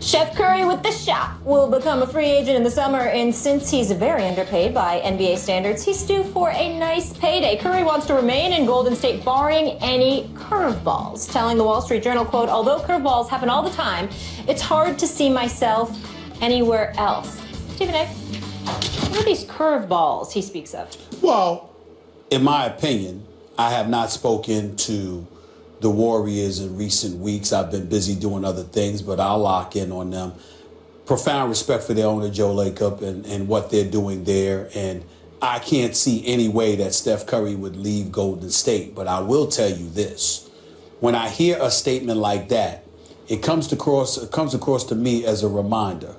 Chef Curry with the shot will become a free agent in the summer, and since he's very underpaid by NBA standards, he's due for a nice payday. Curry wants to remain in Golden State barring any curveballs, telling the Wall Street Journal, quote, "Although curveballs happen all the time, it's hard to see myself anywhere else." Stephen A., what are these curveballs he speaks of? Well, in my opinion, I have not spoken to the Warriors in recent weeks. I've been busy doing other things, but I'll lock in on them. Profound respect for their owner, Joe Lacob, and what they're doing there. And I can't see any way that Steph Curry would leave Golden State. But I will tell you this. When I hear a statement like that, it comes across to me as a reminder.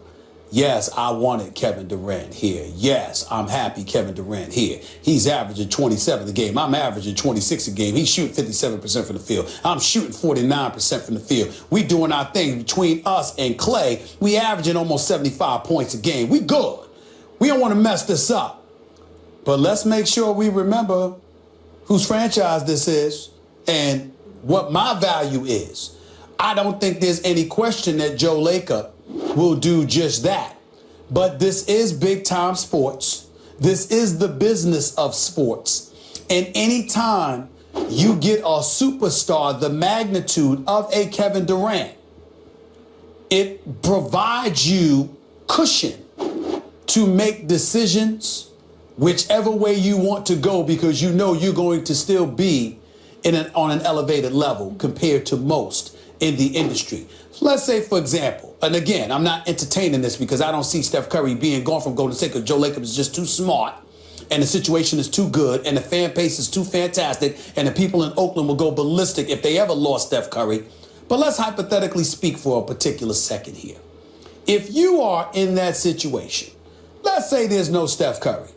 Yes, I wanted Kevin Durant here. Yes, I'm happy Kevin Durant here. He's averaging 27 a game. I'm averaging 26 a game. He's shooting 57% from the field. I'm shooting 49% from the field. We doing our thing. Between us and Clay, we averaging almost 75 points a game. We good. We don't want to mess this up. But let's make sure we remember whose franchise this is and what my value is. I don't think there's any question that Joe Lacob will do just that. But this is big time sports. This is the business of sports. And anytime you get a superstar the magnitude of a Kevin Durant, it provides you cushion to make decisions whichever way you want to go, because you know you're going to still be on an elevated level compared to most in the industry. Let's say, for example, and again, I'm not entertaining this because I don't see Steph Curry being gone from Golden State because Joe Lacob is just too smart and the situation is too good and the fan base is too fantastic and the people in Oakland will go ballistic if they ever lost Steph Curry. But let's hypothetically speak for a particular second here. If you are in that situation, let's say there's no Steph Curry,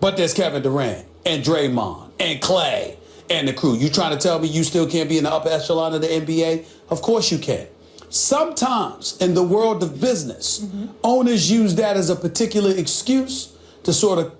but there's Kevin Durant and Draymond and Clay and the crew. You trying to tell me you still can't be in the upper echelon of the NBA? Of course you can. Sometimes in the world of business, owners use that as a particular excuse to sort of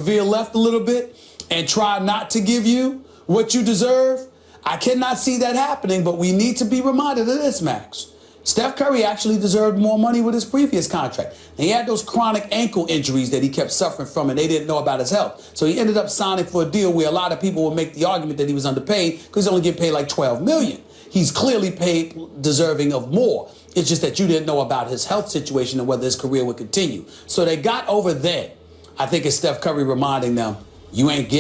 veer left a little bit and try not to give you what you deserve. I cannot see that happening, but we need to be reminded of this, Max. Steph Curry actually deserved more money with his previous contract. And he had those chronic ankle injuries that he kept suffering from, and they didn't know about his health. So he ended up signing for a deal where a lot of people would make the argument that he was underpaid because he's only getting paid like $12 million. He's clearly paid deserving of more. It's just that you didn't know about his health situation and whether his career would continue. So they got over there. I think it's Steph Curry reminding them, you ain't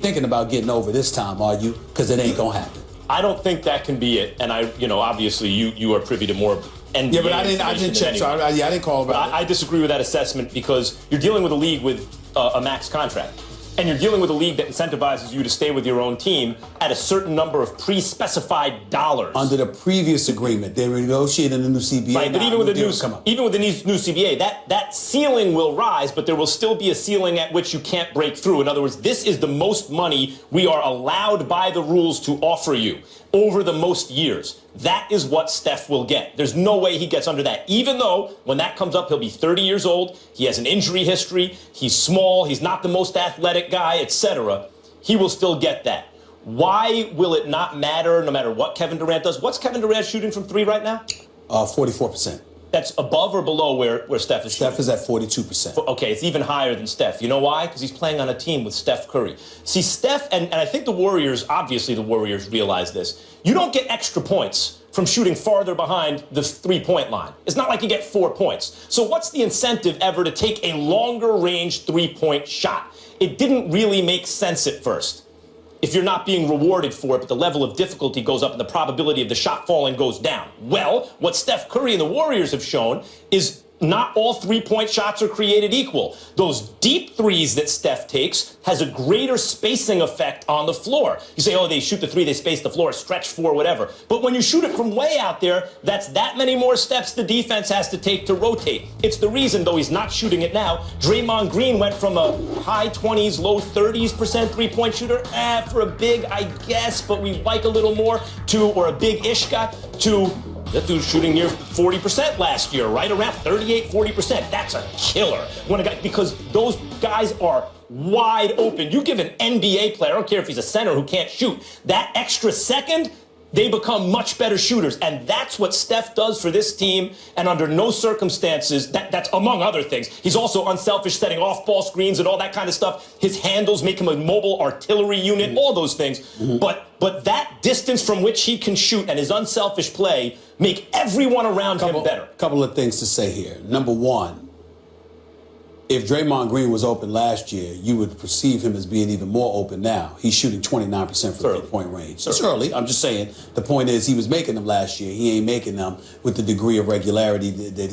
thinking about getting over this time, are you? Because it ain't gonna happen. I don't think that can be it. And obviously you are privy to more NBA. Yeah, but I didn't check. So I didn't call about it. I disagree with that assessment because you're dealing with a league with a max contract. And you're dealing with a league that incentivizes you to stay with your own team at a certain number of pre-specified dollars. Under the previous agreement, they negotiated a new CBA. Right, but even with the new CBA, that ceiling will rise, but there will still be a ceiling at which you can't break through. In other words, this is the most money we are allowed by the rules to offer you over the most years. That is what Steph will get. There's no way he gets under that. Even though when that comes up, he'll be 30 years old. He has an injury history. He's small. He's not the most athletic guy, etc. He will still get that. Why will it not matter no matter what Kevin Durant does? What's Kevin Durant shooting from three right now? 44%. That's above or below where Steph is shooting? Steph is at 42%. Okay, it's even higher than Steph. You know why? Because he's playing on a team with Steph Curry. See, Steph, and I think the Warriors, obviously the Warriors realize this. You don't get extra points from shooting farther behind the three-point line. It's not like you get 4 points. So what's the incentive ever to take a longer range three-point shot? It didn't really make sense at first. If you're not being rewarded for it, but the level of difficulty goes up and the probability of the shot falling goes down. Well, what Steph Curry and the Warriors have shown is not all three-point shots are created equal. Those deep threes that Steph takes has a greater spacing effect on the floor. You say, oh, they shoot the three, they space the floor, stretch four, whatever. But when you shoot it from way out there, that's that many more steps the defense has to take to rotate. It's the reason, though he's not shooting it now, Draymond Green went from a high 20s, low 30s% three-point shooter, for a big, I guess, but we like a little more, or a big-ish guy, to that dude's shooting near 40% last year, right around 38, 40%. That's a killer. Because those guys are wide open. You give an NBA player, I don't care if he's a center who can't shoot, that extra second, they become much better shooters. And that's what Steph does for this team. And under no circumstances, that's among other things. He's also unselfish, setting off-ball screens and all that kind of stuff. His handles make him a mobile artillery unit, all those things. But that distance from which he can shoot and his unselfish play make everyone around him better. Couple of things to say here. Number one, if Draymond Green was open last year, you would perceive him as being even more open now. He's shooting 29% from three-point range. It's early. I'm just saying. The point is he was making them last year. He ain't making them with the degree of regularity that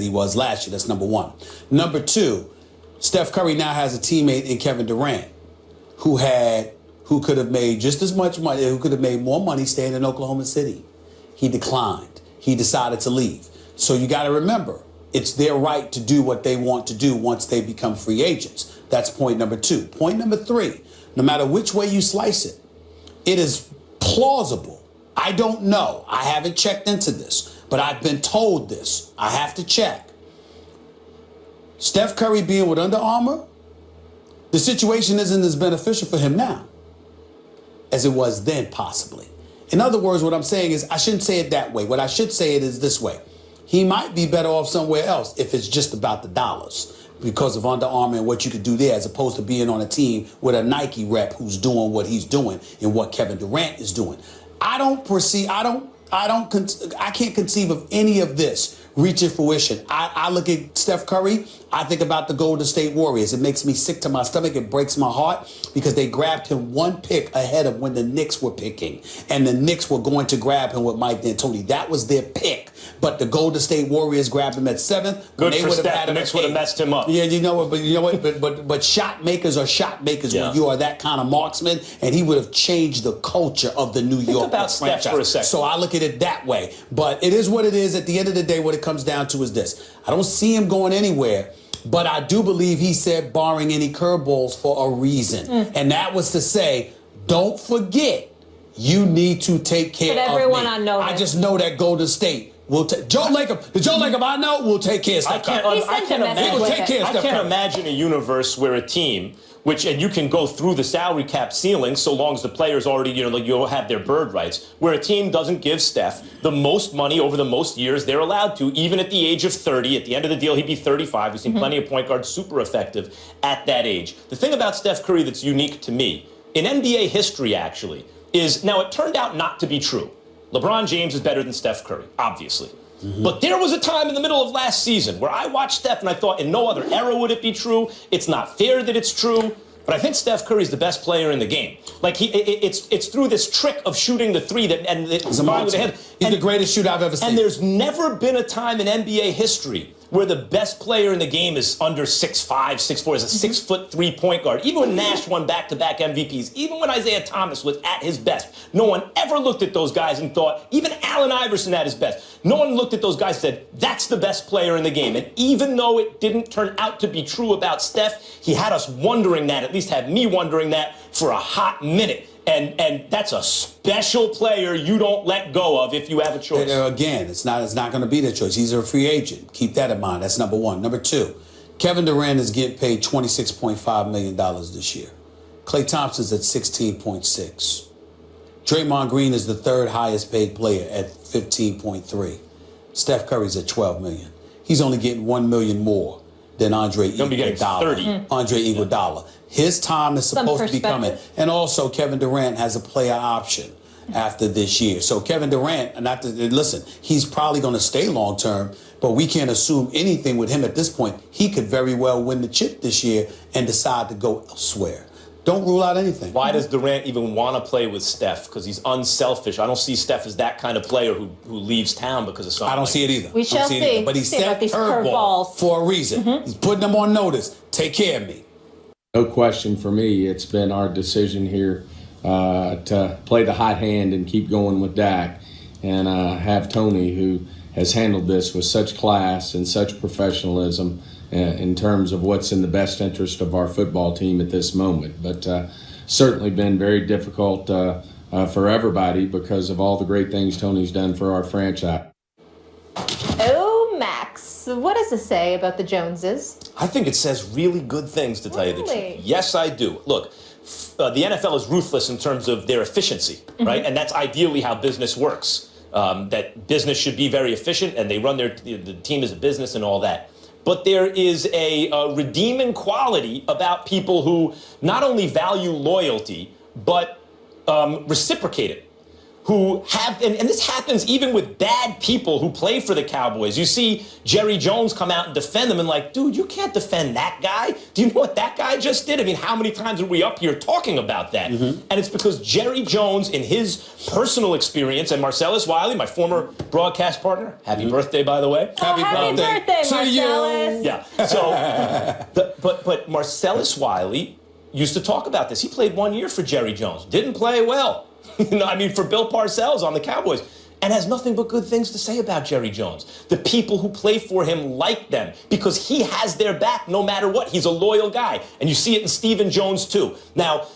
he was last year. That's number one. Number two, Steph Curry now has a teammate in Kevin Durant who could have made just as much money, who could have made more money staying in Oklahoma City. He declined. He decided to leave. So you got to remember, it's their right to do what they want to do once they become free agents. That's point number two. Point number three, no matter which way you slice it, it is plausible. I don't know. I haven't checked into this, but I've been told this. I have to check. Steph Curry being with Under Armour, the situation isn't as beneficial for him now as it was then, possibly. In other words, what I'm saying is I shouldn't say it that way. What I should say it is this way. He might be better off somewhere else if it's just about the dollars because of Under Armour and what you could do there, as opposed to being on a team with a Nike rep who's doing what he's doing and what Kevin Durant is doing. I can't conceive of any of this reaching fruition. I look at Steph Curry, I think about the Golden State Warriors. It makes me sick to my stomach. It breaks my heart because they grabbed him one pick ahead of when the Knicks were picking. And the Knicks were going to grab him with Mike D'Antoni. That was their pick. But the Golden State Warriors grabbed him at 7th. Good for Steph. The Knicks would have messed him up. Yeah, you know what? But shot makers are shot makers when you are that kind of marksman. And he would have changed the culture of the New York about franchise. Steph for a second. So I look at it that way. But it is what it is. At the end of the day, what it comes down to is this. I don't see him going anywhere. But I do believe he said barring any curveballs for a reason. And that was to say, don't forget, you need to take care of me. Put everyone on notice. I just know that Golden State will take Joe Lacob. The Joe Lacob I know will take care of Steph Curry. I can't imagine a universe where a team, and you can go through the salary cap ceiling so long as the players already, you have their bird rights, where a team doesn't give Steph the most money over the most years they're allowed to, even at the age of 30. At the end of the deal, he'd be 35. We've seen plenty of point guards super effective at that age. The thing about Steph Curry that's unique to me, in NBA history actually, is now it turned out not to be true. LeBron James is better than Steph Curry, obviously. But there was a time in the middle of last season where I watched Steph and I thought in no other era would it be true. It's not fair that it's true. But I think Steph Curry's the best player in the game. Like it's through this trick of shooting the three he's the greatest shooter I've ever seen. And there's never been a time in NBA history where the best player in the game is under 6'5", 6'4", is a 6'3" point guard. Even when Nash won back-to-back MVPs, even when Isaiah Thomas was at his best, no one ever looked at those guys and thought, even Allen Iverson at his best, no one looked at those guys and said, that's the best player in the game. And even though it didn't turn out to be true about Steph, he had us wondering that, at least had me wondering that for a hot minute. And that's a special player you don't let go of if you have a choice. Again, it's not going to be their choice. He's a free agent. Keep that in mind. That's number one. Number two, Kevin Durant is getting paid $26.5 million this year. Klay Thompson's at $16.6. Draymond Green is the third highest paid player at $15.3. Steph Curry's at $12 million. He's only getting $1 million more than Andre Iguodala. Andre Iguodala. His time is supposed to be coming. And also, Kevin Durant has a player option after this year. So Kevin Durant, listen, he's probably going to stay long term, but we can't assume anything with him at this point. He could very well win the chip this year and decide to go elsewhere. Don't rule out anything. Why does Durant even want to play with Steph? Because he's unselfish. I don't see Steph as that kind of player who leaves town because of something. I don't see it either. We shall see. But he set curveballs for a reason. He's putting them on notice. Take care of me. No question for me. It's been our decision here to play the hot hand and keep going with Dak and have Tony, who has handled this with such class and such professionalism in terms of what's in the best interest of our football team at this moment. But certainly been very difficult for everybody because of all the great things Tony's done for our franchise. Oh, Max, what does this say about the Joneses? I think it says really good things, to tell you the truth. Yes, I do. Look, the NFL is ruthless in terms of their efficiency, right? And that's ideally how business works. That business should be very efficient, and they run the team as a business and all that. But there is a redeeming quality about people who not only value loyalty, but reciprocate it. Who have, and this happens even with bad people who play for the Cowboys. You see Jerry Jones come out and defend them and like, dude, you can't defend that guy. Do you know what that guy just did? I mean, how many times are we up here talking about that? And it's because Jerry Jones, in his personal experience, and Marcellus Wiley, my former broadcast partner, happy birthday, by the way. Happy birthday, Marcellus. Yeah. So, but Marcellus Wiley used to talk about this. He played 1 year for Jerry Jones. Didn't play well. I mean, for Bill Parcells on the Cowboys, and has nothing but good things to say about Jerry Jones. The people who play for him like them because he has their back no matter what. He's a loyal guy, and you see it in Stephen Jones too. Now,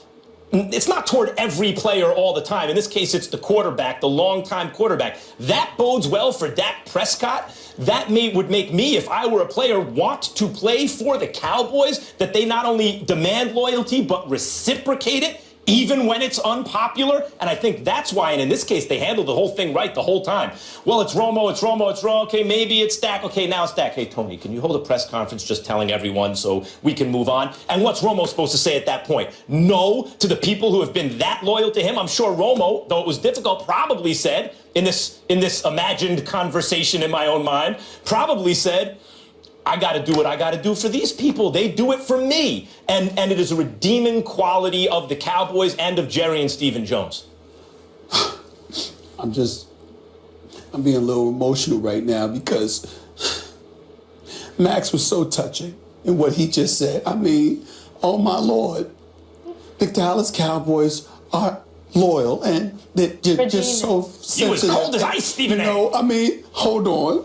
it's not toward every player all the time. In this case, it's the quarterback, the longtime quarterback. That bodes well for Dak Prescott. That would make me, if I were a player, want to play for the Cowboys, that they not only demand loyalty, but reciprocate it, even when it's unpopular. And I think that's why, and in this case, they handled the whole thing right the whole time. Well, it's Romo, it's Romo, it's Romo. Okay, maybe it's Dak. Okay, now it's Dak. Hey, Tony, can you hold a press conference just telling everyone so we can move on? And what's Romo supposed to say at that point? No to the people who have been that loyal to him? I'm sure Romo, though it was difficult, probably said, in this imagined conversation in my own mind, probably said, I got to do what I got to do for these people. They do it for me. And it is a redeeming quality of the Cowboys and of Jerry and Stephen Jones. I'm being a little emotional right now because Max was so touching in what he just said. I mean, oh my Lord, the Dallas Cowboys are loyal and they're just so sensitive. You as cold as ice, Stephen A. No, I mean, hold on.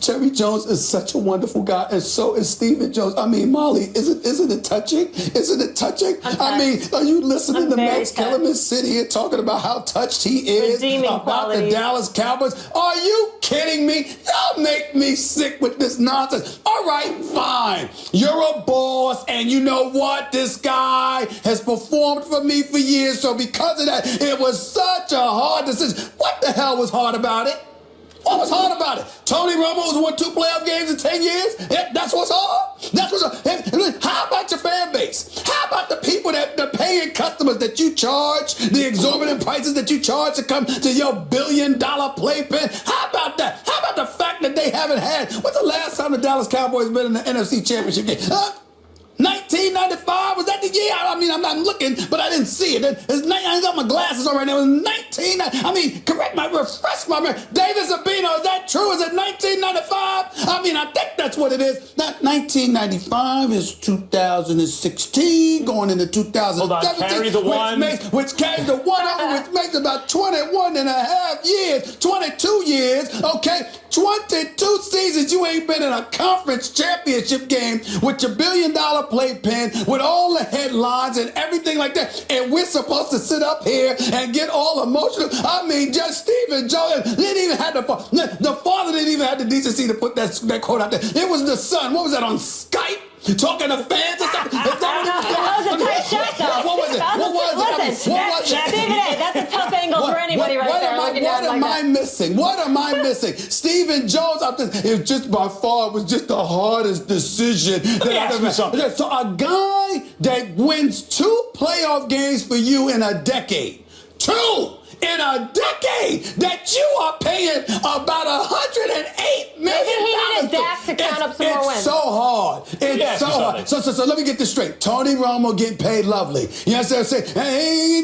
Jerry Jones is such a wonderful guy, and so is Stephen Jones. I mean, Molly, isn't it touching? Isn't it touching? I mean, are you listening to Max Kellerman sit here talking about how touched he is about the Dallas Cowboys? Are you kidding me? Y'all make me sick with this nonsense. All right, fine. You're a boss, and you know what? This guy has performed for me for years, so because of that, it was such a hard decision. What the hell was hard about it? What was hard about it? Tony Romo's won 2 playoff games in 10 years? Yeah, that's what's hard? That's what's hard. How about your fan base? How about the people the paying customers that you charge, the exorbitant prices that you charge to come to your $1 billion playpen? How about that? How about the fact that they haven't had, what's the last time the Dallas Cowboys been in the NFC Championship game? 1995, was that the year? I mean, I'm not looking, but I didn't see it. I got my glasses on right now. It was 1990. I mean, refresh my memory. David Sabino, is that true? Is it 1995? I mean, I think that's what it is. Not 1995 is 2016, going into 2017. Hold on, carry the one. Which carries the one over, which makes about 21 and a half years, 22 years, okay? 22 seasons you ain't been in a conference championship game with your $1 billion playpen, with all the headlines and everything like that, and we're supposed to sit up here and get all emotional. I mean, just Stephen Jones didn't even have the father didn't even have the decency to put that quote out there. It was the son. What was that, on Skype? Talking to fans and stuff. That was a tight shot, though. What was it? What was it? Stephen A., that's a tough angle for anybody right there. What am I missing? What am I missing? Stephen Jones, it just by far was just the hardest decision that I've ever seen. So a guy that wins 2 playoff games for you in a decade, 2 in a decade, that you are paying about $108 million. Maybe he needed Dak to count up some more wins. It's so hard. It's so hard. So let me get this straight. Tony Romo getting paid lovely. You know what I'm saying? Hey,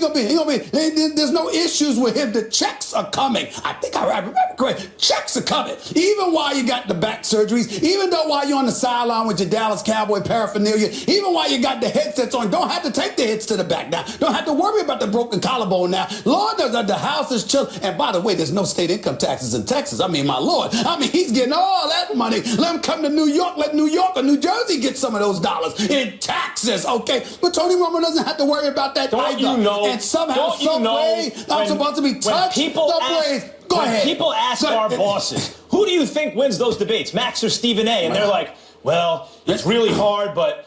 there's no issues with him. The checks are coming. I think I remember correct. Checks are coming. Even while you got the back surgeries, even though while you're on the sideline with your Dallas Cowboy paraphernalia, even while you got the headsets on, don't have to take the hits to the back now. Don't have to worry about the broken collarbone now. Lord knows the house is chill. And by the way, there's no state income taxes in Texas. I mean, my Lord. I mean, he's getting all that money. Let him come to New York. Let New York or New Jersey get some of those dollars in taxes, okay? But Tony Romo doesn't have to worry about that either. You know, and somehow, some way, I'm supposed to be touched. When people ask our bosses, who do you think wins those debates, Max or Stephen A? And they're like, well, it's really hard, but,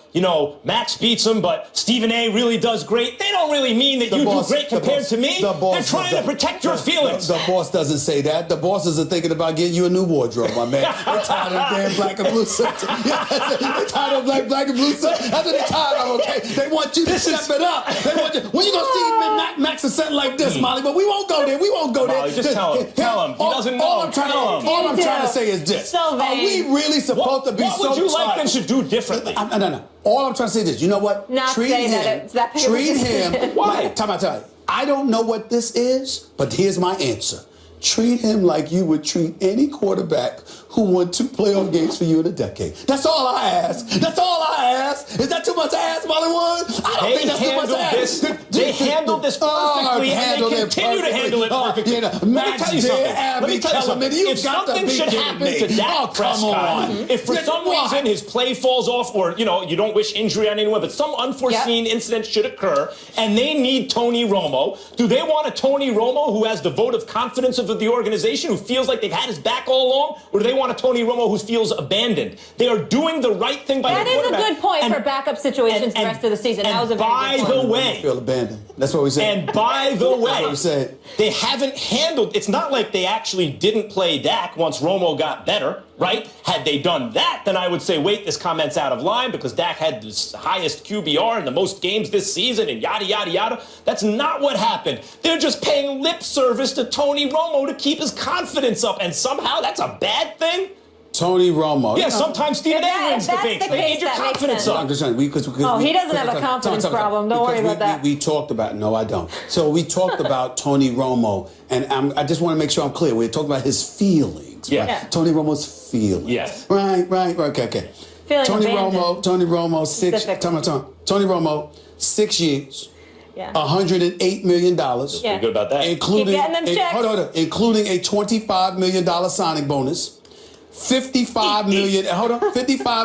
Max beats him, but Stephen A. really does great. They don't really mean that you do great compared to me. They're trying to protect your feelings. The boss doesn't say that. The bosses are thinking about getting you a new wardrobe, my man. They're tired of damn black and blue suit. They're tired of black and blue suit. That's what they're tired of, okay? They want you to step it up. They want you. When you going to see Max is something like this, Molly? But we won't go there. We won't go there. Molly, just tell him. Tell him. He doesn't know. All I'm trying to say is this. So are we really supposed to be so What would you like them to do differently? No. All I'm trying to say is this. You know what? Not say that it's that treat him. Why? Time out. I don't know what this is, but here's my answer. Treat him like you would treat any quarterback who won 2 playoff games for you in a decade. That's all I ask. That's all I ask. Is that too much to ask, Mollywood? I don't think that's too much to ask. They handled this perfectly, and they continue to handle it perfectly. Let me tell you something. Kellerman, if something should happen to Dak Prescott, if for some reason his play falls off, or you don't wish injury on anyone, but some unforeseen incident should occur, and they need Tony Romo, do they want a Tony Romo who has the vote of confidence of the organization, who feels like they've had his back all along, or do they want a Tony Romo who feels abandoned? They are doing the right thing by the quarterback. That is a good point for backup situations the rest of the season. That was a very good point. By the way, feel abandoned. That's what we said. And by the way, we said. They haven't handled. It's not like they actually didn't play Dak once Romo got better, right? Had they done that, then I would say, wait, this comment's out of line because Dak had the highest QBR in the most games this season and yada, yada, yada. That's not what happened. They're just paying lip service to Tony Romo to keep his confidence up, and somehow that's a bad thing? Tony Romo. Yeah, sometimes Stephen A. wins debates. They need your confidence up. I'm just saying, he doesn't have a confidence problem. Don't worry about that. We talked about, no, I don't. So we talked about Tony Romo, and I just want to make sure I'm clear. We talked about his feelings. Yeah. Right? Yeah. Tony Romo's feelings. Yes. Right. Okay. Tony Romo, 6 years. Yeah. $108 million. Pretty good about that. Including Keep getting them checks. Including a $25 million signing bonus. $55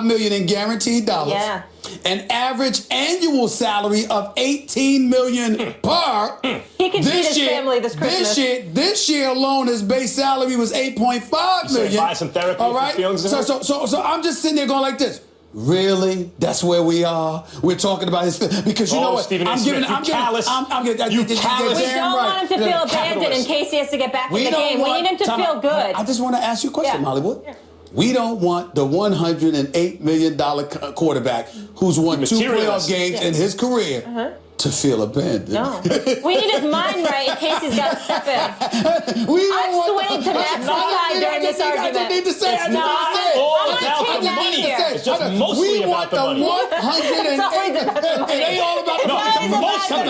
million in guaranteed dollars. Yeah. An average annual salary of $18 million per. He can feed his family this Christmas. This year alone, his base salary was $8.5 million. Buy some therapy. All right. So I'm just sitting there going like this. Really? That's where we are. We're talking about his because you know what? Stephen A. Smith, you callous. We don't want him to feel abandoned in case he has to get back in the game. We need him to feel good. I just want to ask you a question, Hollywood. Yeah. We don't want the $108 million quarterback who's won 2 playoff games in his career to feel abandoned. No. We need his mind right in case he's got to step in. I'm swaying to Max's side during this argument. I need to say I'm on Team Max here. It's just mostly about the money. It's always about the money. It ain't all about the money. It's mostly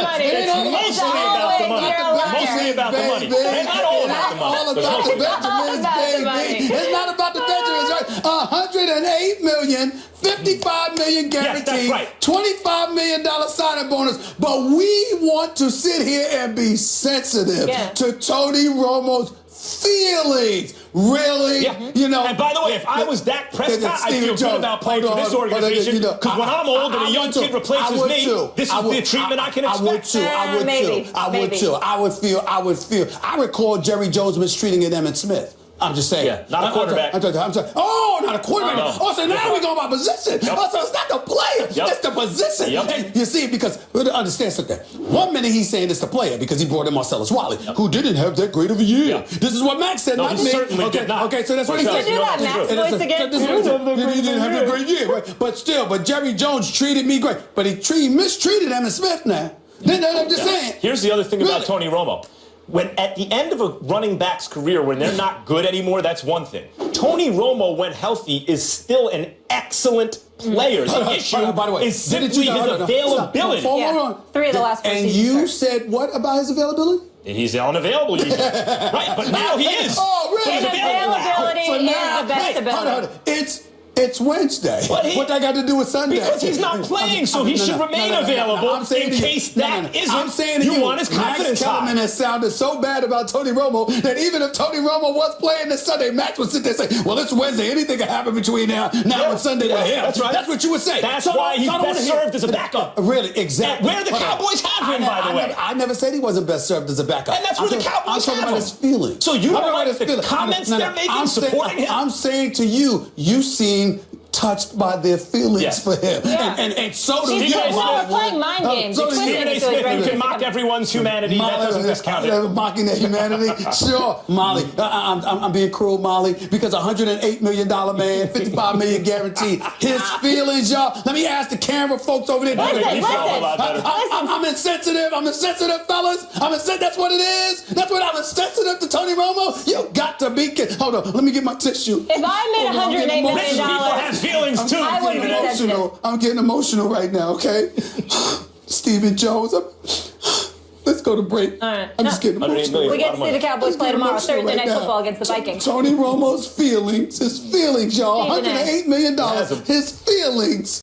about the money. It's not all about the money. All about the Benjamins, baby. It's not about the Benjamins, right? $108 million, $55 million guaranteed, $25 million signing bonus. But we want to sit here and be sensitive to Tony Romo's feelings. Really? Yeah. And by the way, if I was Dak Prescott, I'd feel good about playing for this organization because when I'm old and a young kid replaces me, this is the treatment I can expect. I would feel. I recall Jerry Jones mistreating Emmitt Smith. I'm just saying. Yeah, not a quarterback. I'm sorry. Oh, not a quarterback. So now we're going by position. Yep. So it's not the player. It's the position. Yep. And you see, because understand something. 1 minute he's saying it's the player because he brought in Marcellus Wiley, who didn't have that great of a year. This is what Max said, not me. Certainly did not. Okay, so that's what he said. Do that, Max voice again. He didn't have a great year. Right? But Jerry Jones treated me great. But he mistreated Emmitt Smith now. I'm just saying. Here's the other thing about Tony Romo. When at the end of a running back's career, when they're not good anymore, that's one thing. Tony Romo, when healthy, is still an excellent player. The issue, by the way, is simply his availability. Hold on. 3 of the last 4 seasons. And you said what about his availability? He's unavailable usually. Right, but now he is. Oh, really? His availability is the best ability. It's Wednesday. What that got to do with Sunday? Because he's not playing, so he should remain available in case that isn't. I'm saying you want his confidence Max Kellerman has sounded so bad about Tony Romo that even if Tony Romo was playing this Sunday, Max would sit there and say, well, it's Wednesday. Anything can happen between now and Sunday with him. That's right. That's what you would say. That's why he's best served as a backup. Really, exactly. And where the Cowboys have him, by the way. I never said he wasn't best served as a backup. And that's where the Cowboys have him. I'm talking about his feelings. So you don't like the comments they're making supporting him? I'm saying to you, you seem touched by their feelings Yes. for him. Yeah. And so do He's you, playing, Molly. we're playing mind games. so You're do you. twisting Stephen A. into his Smith, you regular- can mock everyone's humanity. That doesn't discount it. Mocking their humanity? Sure, Molly. I'm being cruel, Molly, because $108 million man, $55 million guaranteed. His feelings, y'all. Let me ask the camera folks over there. Listen. I'm insensitive. I'm insensitive, fellas. That's what it is. That's what I'm insensitive to Tony Romo. You got to be kidding. Hold on. Let me get my tissue. If I made Hold on, I'm $108 getting million, Rich people have feelings too. I wouldn't Stephen be A. sensitive. I'm getting emotional right now, okay? Stephen Jones. Let's go to break. All right. I'm just getting emotional. We get to see the Cowboys play tomorrow, emotional Thursday right night now. football against the Vikings. Tony Romo's feelings, his feelings, y'all. Stephen A. $108 million. Yes. His feelings.